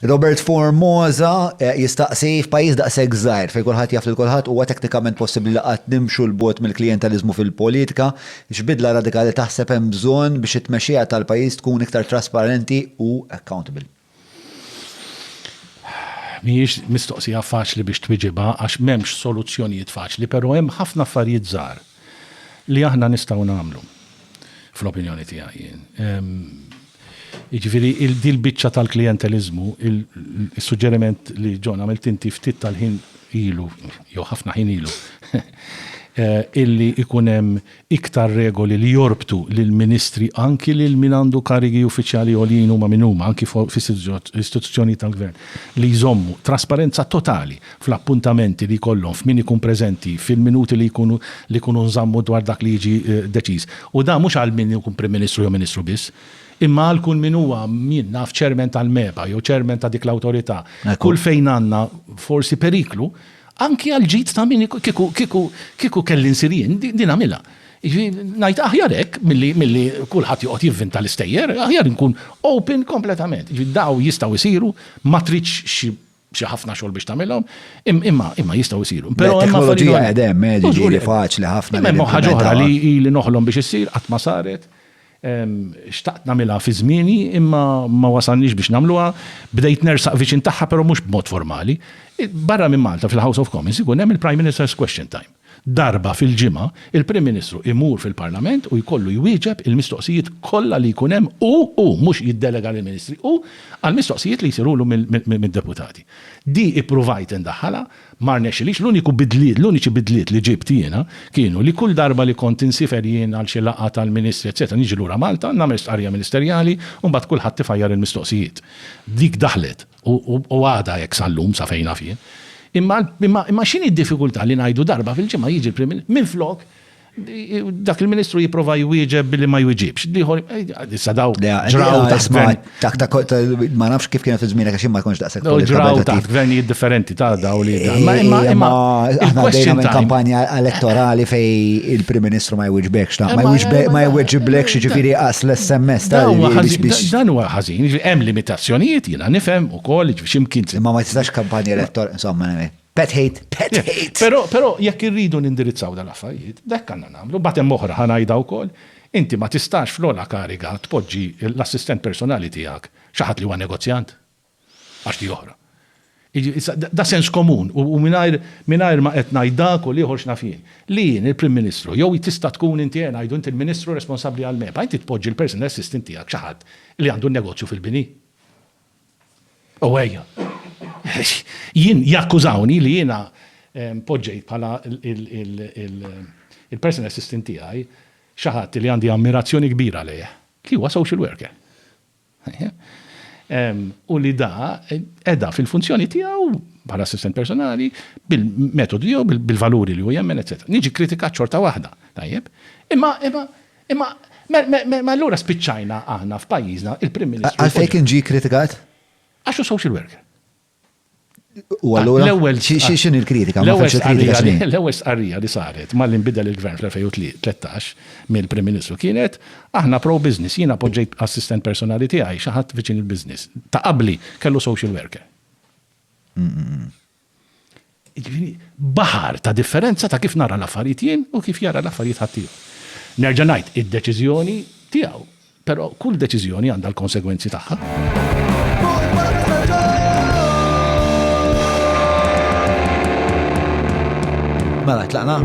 Robert Formosa jistaqsi f'pajjiż daqshekk żgħir fejn kulħadd jaf lil kulħadd huwa teknikament possibbli li qatt nimxu l-bot mill-klijentaliżmu fil-politika, x'bidla radikali taħseb hemm bżonn biex it-tmexxija tal-pajjiż tkun iktar trasparenti u accountable. Mhijiex mistoqsija faċli biex twiġibha għax m'hemmx soluzzjonijiet faċli, però hemm ħafna affarijiet żgħar li aħna nistgħu nagħmlu fl-opinjoni tiegħi jien. Jiġifieri il-biċċa tal-klijentalizmu, il-suġġeriment li John għamilt inti ftit tal-ħin ilu, jew ħafna ħin ilu, illi ikun hemm iktar regoli li jorbtu lill-ministri anki lil min għandu karigi uffiċjali għoljin huma min huma anki fl-istituzzjoni tal-gvern li jżommu trasparenza totali fl-appuntamenti li jkollhom f'min ikun preżenti fil-minuti li jkunu nżammu dwar dak li jiġi deċiż. U da mhux għal min ikun Prim Ministru jew Ministru biss, imma għal kun min huwa min naf ċermen tal-MEBA jew ċermen ta' dik l-awtorità. Kull fejn għandna forsi periklu, anki għal-ġid ta' min kieku kelli nsirien, din għamilha. Ngħid aħjar hekk milli kulħadd joqgħod jivvinta l-istejjer, aħjar nkun open kompletament. Daw jistgħu jsiru, ma tridx xi ħafna xogħol biex tagħmilhom, imma jistgħu jsiru. Però teknoloġija qegħdem ġieli faċli ħafna. Imma ħaġa oħra li noħolhom biex issir qatt ma saret. Xtaqt nagħmilha fi żmieni imma ma wasalniex biex nagħmluha, bdejt nersaq viċin tagħha però mhux b'mod formali. Barra minn Malta fil-House of Commons ikun hemm il-Prime Minister's Question Time. Darba fil-ġimgħa il-Prim Ministru imur fil-Parlament u jkollu jwieġeb il-mistoqsijiet kollha li jkun hemm u mhux jiddelega lill-Ministri u għall-mistoqsijiet li jsirulu mid-deputati. Di ippruvajt indaħħalha ma rnexxilix l-uniċi bidliet li ġibt jiena kienu li kull darba li kont insifer jien għal xi laqgħa tal-Ministri eċetera niġi lura Malta nagħmel stqarrija ministerjali u mbagħad kulħadd tifajjar il-mistoqsijiet. Dik daħlet u għada jekk sal-lum sa fejna fien. Imma x'inhi d-diffikultà li ngħidu darba fil-ġimgħa jiġi l-Prim Ministru minflok dak il-Ministru jipprova jwieġeb billi ma jwieġibx. Issa daw ġraw ma nafx kif kienet iż-żmien għax ma jkunx daqshekk ġraw ta' gvernijiet differenti ta' daw li imma aħna dejna minn kampanja elettorali fej il-Prim Ministru ma jwieġbekx ma jwieġiblekx jiġifieri qas l-SMS dan huwa ħażin, hemm limitazzjonijiet jiena nifhem ukoll x'imkien. Imma ma tistax kampanja elettorali insomma pet hate. Però jekk irridu nindirizzaw dal-affarijiet, dak għandna nagħmlu, bagħad hemm oħra ħanajda wkoll, inti ma tistax fl-ogħla kariga tpoġġi l-assistent personali tiegħek xi ħadd li huwa negozjant għax li oħra. Da sens komun u mingħajr ma qed ngħid dak u ieħor x'nafin. Li jien il-Prim Ministru jew tista' tkun inti ngħidu inti il-Ministru responsabbli għall-MEBA, inti tpoġġi l-personal assistant tiegħek xi ħadd li għandu negozju fil-bini. U ejja. Jien jakkużawni li jiena poġġejt bħala il-personal assistant tiegħi xi ħadd li għandi ammirazzjoni kbira lejh, li huwa social worker. U li da qiegħda fil-funzjoni tiegħu bħala assistent personali bil-metodi jew bil-valuri li hu jemmen, eċetera. Niġi kritikat xorta waħda, tajjeb. Imma allura spiċċajna aħna f'pajjiżna il-Prim Ministru. Għalfejn kien ġie kritikat? Għaxu social worker. U allura x'in il-kritika? L-ewwel sqarrija li saret mal-inbidel il-Gvern fl-2013 mill-Prim Ministru kienet aħna pro-business, jiena poġġejt assistent personali tiegħi xi ħadd viċin il-business. Ta' qabli kellu social worker. Baħar ta' differenza ta' kif nara l-affarijiet jien u kif jara l-affarijiet ħadd tiegħu. Nerġa' ngħid id-deċiżjoni tiegħu, però kull deċiżjoni għandha l-konsegwenzi tagħha. Mela tlaqna.